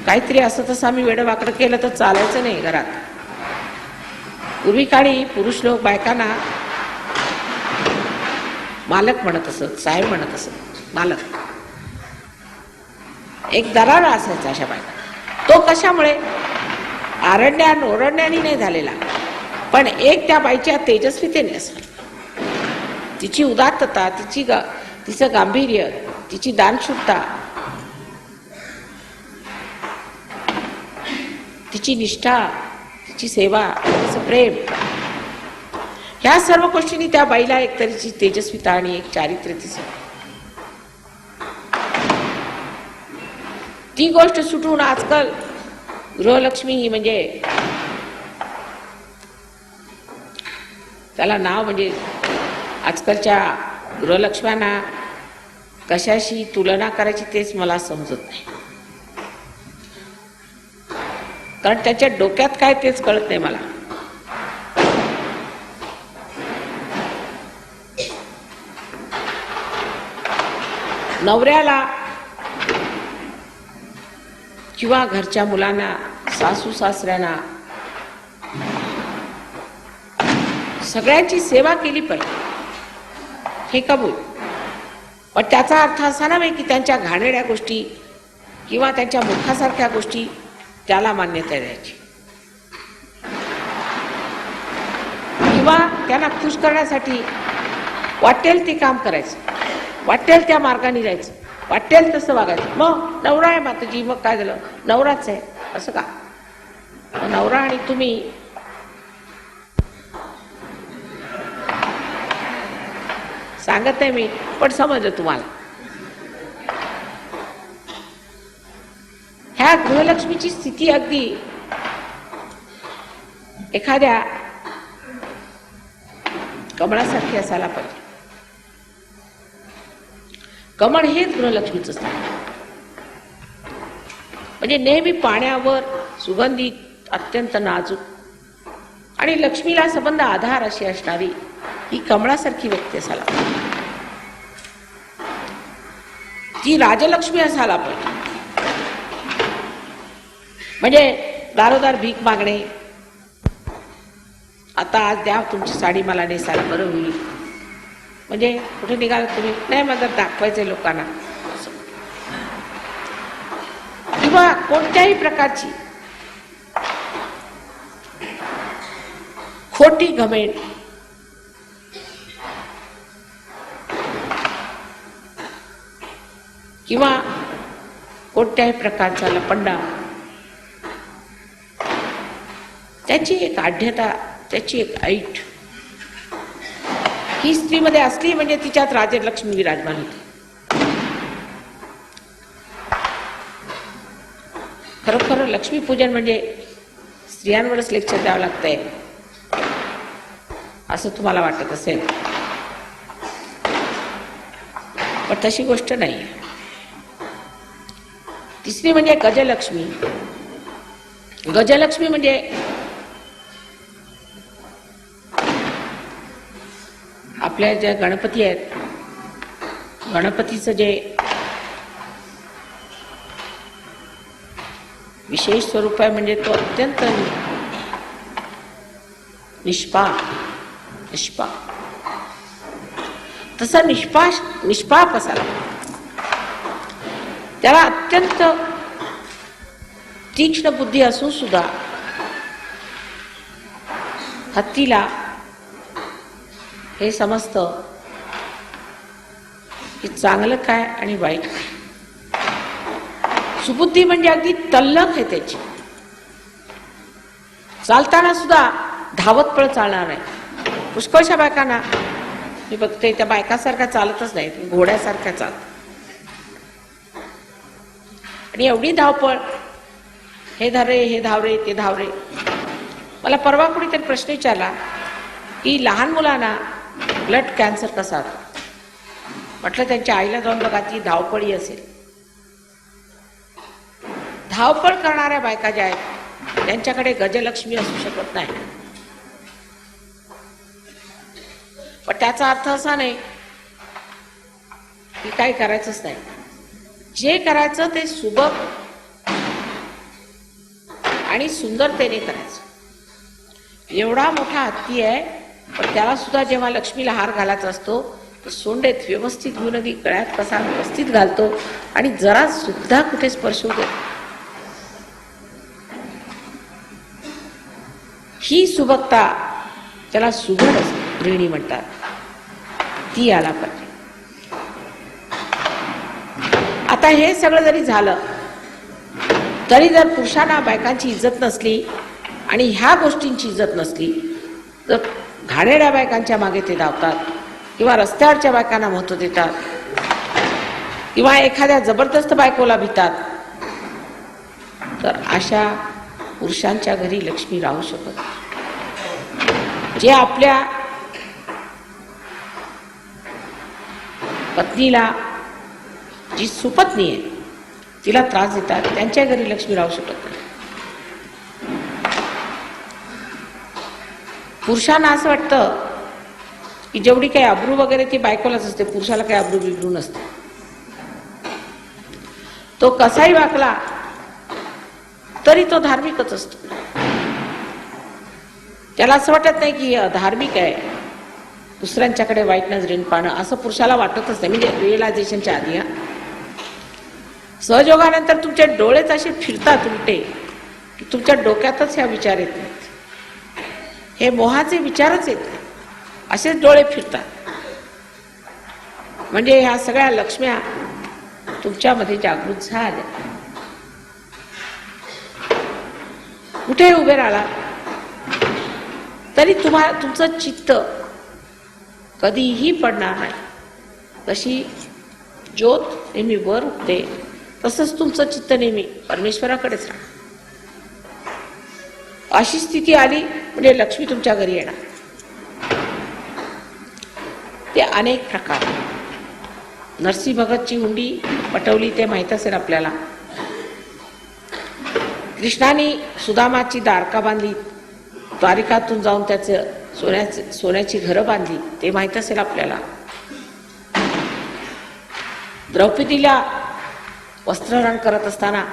काहीतरी असं तसं आम्ही वेडं वाकडं केलं तर चालायचं नाही घरात. पूर्वी काळी पुरुष लोक बायकांना मालक म्हणत असत, साहेब म्हणत असत, मालक. एक दरारा असायचा अशा बायका. तो कशामुळे? ओरडण्याने नाही झालेला, पण एक त्या बाईच्या तेजस्वितेने असला. तिची उदात्तता, तिचं गांभीर्य, तिची दानशूरता, तिची निष्ठा, तिची सेवा, तिचं प्रेम, ह्या सर्व गोष्टींनी त्या बाईला एक तऱ्हेची तेजस्विता आणि एक चारित्र्य दिसत. ती गोष्ट सुटून आजकाल गृहलक्ष्मी ही म्हणजे त्याला नाव, म्हणजे आजकालच्या गृहलक्ष्म्यांना कशाशी तुलना करायची तेच मला समजत नाही. कारण त्याच्या डोक्यात काय तेच कळत नाही मला. नवऱ्याला किंवा घरच्या मुलांना, सासू सासऱ्यांना सगळ्यांची सेवा केली पाहिजे, हे कबूल. पण त्याचा अर्थ असा नव्हे की त्यांच्या घाणेरड्या गोष्टी किंवा त्यांच्या मुखासारख्या गोष्टी त्याला मान्यता द्यायची, किंवा त्यांना खुश करण्यासाठी वाटेल ते काम करायचं, वाटेल त्या मार्गाने जायचं, वाटेल तसं वागायचं. मग नवरा आहे माताजी, मग काय झालं, नवराच आहे असं का? नवरा आणि तुम्ही सांगत नाही मी, पण समजलं तुम्हाला. ह्या गृहलक्ष्मीची स्थिती अगदी एखाद्या कमळासारखी असायला पाहिजे. कमळ हेच गृहलक्ष्मीचं स्थान, म्हणजे नेहमी पाण्यावर, सुगंधित, अत्यंत नाजूक आणि लक्ष्मीला संबंध आधार अशी असणारी ही कमळासारखी व्यक्ती असायला पाहिजे. ती राजलक्ष्मी असायला पाहिजे. म्हणजे दारोदार भीक मागणे, आता आज द्या तुमची साडी मला नेसायला बरं होईल, म्हणजे कुठे निघाल तुम्ही, नाही मला दाखवायचंय लोकांना, किंवा कोणत्याही प्रकारची खोटी घमेंड, किंवा कोणत्याही प्रकारचा लपंडा, त्याची एक आढ्यता, त्याची एक ऐट ही स्त्रीमध्ये असली म्हणजे तिच्यात राजलक्ष्मी विराजमान होती. खरोखर लक्ष्मीपूजन म्हणजे स्त्रियांवरच लेक्चर द्यावं लागतंय असं तुम्हाला वाटत असेल, पण तशी गोष्ट नाही. तिसरी म्हणजे गजलक्ष्मी. गजलक्ष्मी म्हणजे आपल्या ज्या गणपती आहेत, गणपतीचं जे विशेष स्वरूप आहे म्हणजे तो अत्यंत निष्पाप, तसा निष्पाप असायला. त्याला अत्यंत तीक्ष्ण बुद्धी असून सुद्धा हत्तीला हे समजतं की चांगलं काय आणि वाईट काय. सुबुद्धी म्हणजे अगदी तल्लख आहे त्याची. चालताना सुद्धा धावत पळ चालणार नाही. पुष्कळशा बायकांना मी बघते त्या बायकासारख्या चालतच नाही, घोड्यासारख्या चालत. आणि एवढी धावपळ, हे धावरे, हे धावरे, ते धावरे. मला परवा कुणीतरी प्रश्न विचारला की लहान मुलांना ब्लड कॅन्सर कसा होतो. म्हटलं त्यांच्या आईला जाऊन बघा, ती धावपळी असेल. धावपळ करणाऱ्या बायका ज्या आहेत त्यांच्याकडे गजलक्ष्मी असू शकत नाही. पण त्याचा अर्थ असा नाही की काही करायचंच नाही. जे करायचं ते सुबक आणि सुंदरतेने करायचं. एवढा मोठा हत्ती आहे, पण त्याला सुद्धा जेव्हा लक्ष्मीला हार घालायचा असतो तर सोंडेत व्यवस्थित घेऊन अगदी गळ्यात कसा व्यवस्थित घालतो आणि जरा सुद्धा कुठे स्पर्श होतो. ही सुबकता, त्याला सुगड गृहिणी म्हणतात, ती आला पाहिजे. आता हे सगळं जरी झालं तरी जर पुरुषांना बायकांची इज्जत नसली आणि ह्या गोष्टींची इज्जत नसली तर घाणेरड्या बायकांच्या मागे ते धावतात किंवा रस्त्यावरच्या बायकांना महत्त्व देतात किंवा एखाद्या जबरदस्त बायकोला भितात, तर अशा पुरुषांच्या घरी लक्ष्मी राहू शकत. जे आपल्या पत्नीला, जी सुपत्नी आहे तिला त्रास देतात, त्यांच्या घरी लक्ष्मी राहू शकत नाही. पुरुषांना असं वाटतं की जेवढी काही अब्रू वगैरे ती बायकोलाच असते, पुरुषाला काही अब्रू बिब्रू नसते. तो कसाही वागला तरी तो धार्मिकच असतो. त्याला असं वाटत नाही की धार्मिक आहे, दुसऱ्यांच्याकडे वाईट नजरेने पाहणं असं पुरुषाला वाटतच नाही. म्हणजे रिअलायझेशनच्या आधी. सहयोगानंतर तुमचे डोळेच असे फिरतात उलटे की तुमच्या डोक्यातच ह्या विचार येत नाहीत. हे मोहाचे विचारच येत नाही, असेच डोळे फिरतात. म्हणजे ह्या सगळ्या लक्ष्म्या तुमच्यामध्ये जागृत झाल्या. कुठे उभे राहिला तरी तुमचं चित्त कधीही पडणार नाही. जशी ज्योत नेहमी वर उठते तसंच तुमचं चित्त नेहमी परमेश्वराकडेच राहणार. अशी स्थिती आली म्हणजे लक्ष्मी तुमच्या घरी येणार. ते अनेक प्रकार. नरसिंह भगतची हुंडी पटवली ते माहीत असेल आपल्याला. कृष्णाने सुदामाची दारका बांधली, द्वारिकातून जाऊन त्याचे सोन्याची घरं बांधली ते माहीत असेल आपल्याला. द्रौपदीला वस्त्रहरण करत असताना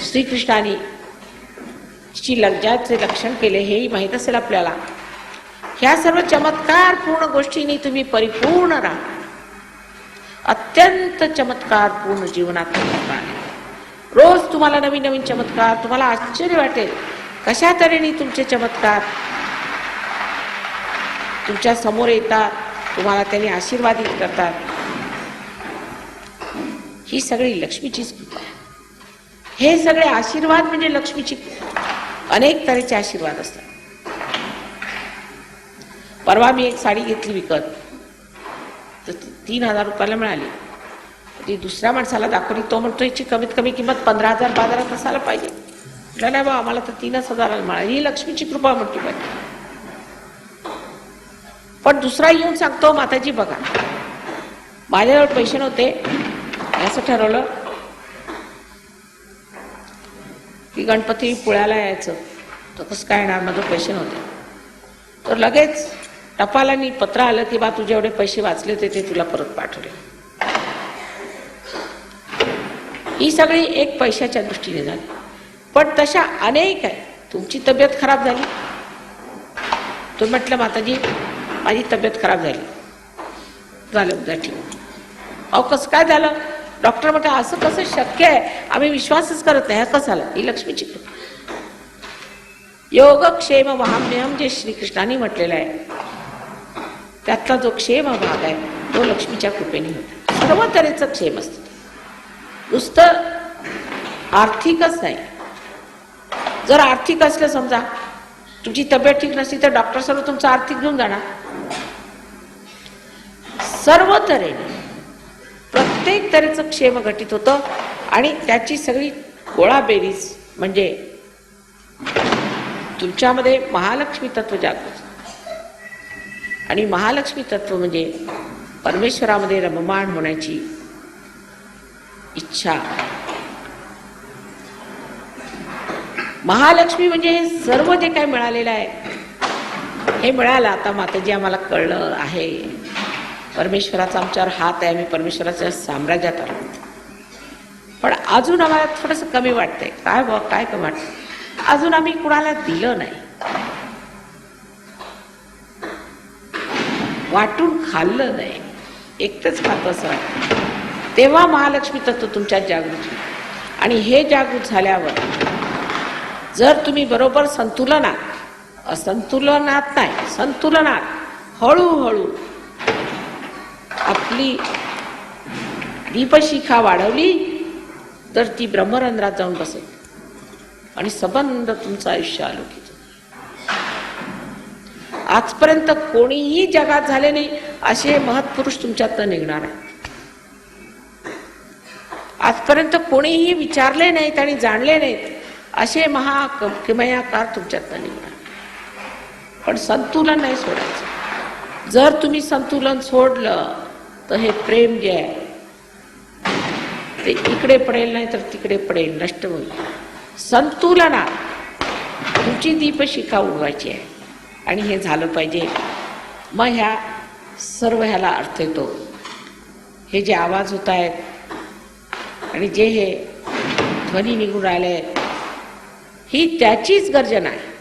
श्रीकृष्णाने तिची लज्जाचे रक्षण केले हेही माहीत असेल आपल्याला. ह्या सर्व चमत्कारपूर्ण गोष्टींनी तुम्ही परिपूर्ण राहा. अत्यंत चमत्कारपूर्ण जीवनात रोज तुम्हाला नवीन नवीन चमत्कार, तुम्हाला आश्चर्य वाटेल कशा तऱ्हेने तुमचे चमत्कार तुमच्या समोर येतात, तुम्हाला त्यांनी आशीर्वादित करतात. ही सगळी लक्ष्मीचीच कृपा. हे सगळे आशीर्वाद म्हणजे लक्ष्मीची कृपा. अनेक तऱ्हेचे आशीर्वाद असतात. परवा मी एक साडी घेतली विकत, तर 3,000 रुपयाला मिळाली. ती दुसऱ्या माणसाला दाखवली, तो म्हणतो याची कमीत कमी किंमत 15,000 बाजारात असायला पाहिजे. म्हटलं नाही बा, आम्हाला तर 3,000 मिळाली. ही लक्ष्मीची कृपा म्हटली पाहिजे. पण दुसरा येऊन सांगतो माताजी बघा माझ्याजवळ पैसे नव्हते, असं ठरवलं की गणपती पुळ्याला यायचं, तर कसं काय येणार, माझं पैसे नव्हते. तर लगेच टपालानी पत्र आलं की बा तुझे एवढे पैसे वाचले होते ते तुला परत पाठवले. ही सगळी एक पैशाच्या दृष्टीने झाली. पण तशा अनेक आहे. तुमची तब्येत खराब झाली, तुम्ही म्हटलं माताजी माझी तब्येत खराब झाली, झालं उद्या ठीक. अहो कसं काय झालं, डॉक्टर म्हटलं असं कसं शक्य आहे, आम्ही विश्वासच करत नाही. कसं झालं, ही लक्ष्मीची कृपा. योगक्षेम महाम्यम जे श्रीकृष्णाने म्हटलेलं आहे त्यातला जो क्षेम भाग आहे तो लक्ष्मीच्या कृपेने होतो. सर्व तऱ्हेचं क्षेम असतं, नुसतं आर्थिकच नाही. जर आर्थिक असलं, समजा तुमची तब्येत ठीक नसली तर डॉक्टर सर्व तुमचं आर्थिक घेऊन जाणार. सर्व तऱ्हेने प्रत्येक तऱ्हेचं क्षेम घटित होतं आणि त्याची सगळी गोळाबेरीज म्हणजे तुमच्यामध्ये महालक्ष्मी तत्व जागृत. आणि महालक्ष्मी तत्व म्हणजे परमेश्वरामध्ये रममाण होण्याची इच्छा. महालक्ष्मी म्हणजे हे सर्व जे काय मिळालेलं आहे हे मिळालं. आता माताजी आम्हाला कळलं आहे परमेश्वराचा आमच्यावर हात आहे, आम्ही परमेश्वराच्या साम्राज्यात आलो. पण अजून आम्हाला थोडंसं कमी वाटतंय. काय कमी वाटतं, अजून आम्ही कुणाला दिलं नाही. वाटून खाल्लं नाही, एकटंच खात असं वाटतं, तेव्हा महालक्ष्मी तत्व तुमच्यात जागृत होईल. आणि हे जागृत झाल्यावर जर तुम्ही बरोबर संतुलनात, असंतुलनात नाही, संतुलनात हळूहळू आपली दीपशिखा वाढवली तर ती ब्रह्मरंध्रात जाऊन बसेल आणि सबंध तुमचं आयुष्य अलौकिक. आजपर्यंत कोणीही जगात झाले नाही असे महत्पुरुष तुमच्यातनं निघणार आहे. आजपर्यंत कोणीही विचारले नाहीत आणि जाणले नाहीत असे किमयाकार तुमच्यातनं निघणार. पण संतुलन नाही सोडायचं. जर तुम्ही संतुलन सोडलं तर हे प्रेम जे आहे ते इकडे पडेल नाही तर तिकडे पडेल, नष्ट होईल. संतुलनात तुमची दीपशिखा उडवायची आहे आणि हे झालं पाहिजे. मग ह्या सर्व ह्याला अर्थ येतो. हे जे आवाज होत आहेत आणि जे हे ध्वनी निघून राहिले आहेत, ही त्याचीच गर्जना आहे.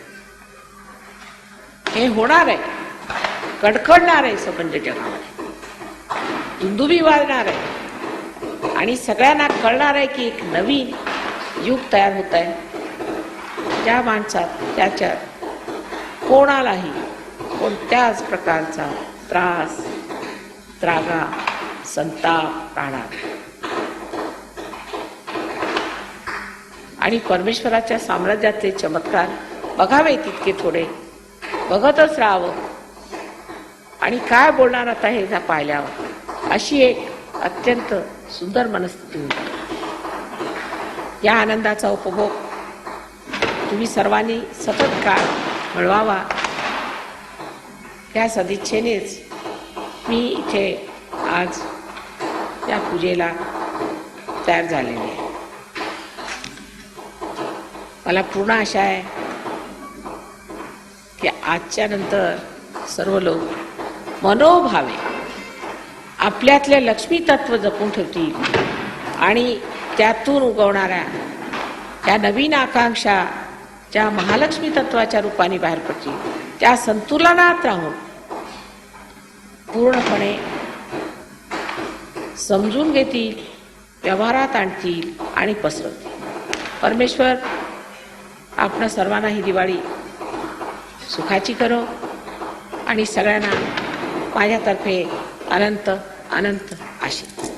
हे होणार आहे, कडकडणार आहे सबंध जगामध्ये, दुंदुबी वाजणार आहे आणि सगळ्यांना कळणार आहे की एक नवीन युग तयार होत आहे. त्या माणसात त्याच्यात कोणालाही कोणत्याच प्रकारचा त्रास, त्रागा, संताप राहणार. आणि परमेश्वराच्या साम्राज्याचे चमत्कार बघावे तितके थोडे, बघतच राहावं. आणि काय बोलणार आता हे पाहिल्यावर, अशी एक अत्यंत सुंदर मनस्थिती होती. या आनंदाचा उपभोग तुम्ही सर्वांनी सतत काळ मिळवावा या सदिच्छेनेच मी इथे आज या पूजेला तयार झालेले आहे. मला पूर्ण आशा आहे की आजच्या नंतर सर्व लोक मनोभावे आपल्यातले लक्ष्मी तत्व जपून ठेवतील आणि त्यातून उगवणाऱ्या त्या नवीन आकांक्षा ज्या महालक्ष्मी तत्वाच्या रूपाने बाहेर पडतील, त्या संतुलनात राहून पूर्णपणे समजून घेतील, व्यवहारात आणतील आणि पसरवतील. परमेश्वर आपणा सर्वांना ही दिवाळी सुखाची करो आणि सगळ्यांना माझ्यातर्फे अनंत अनंत आशीर्वाद.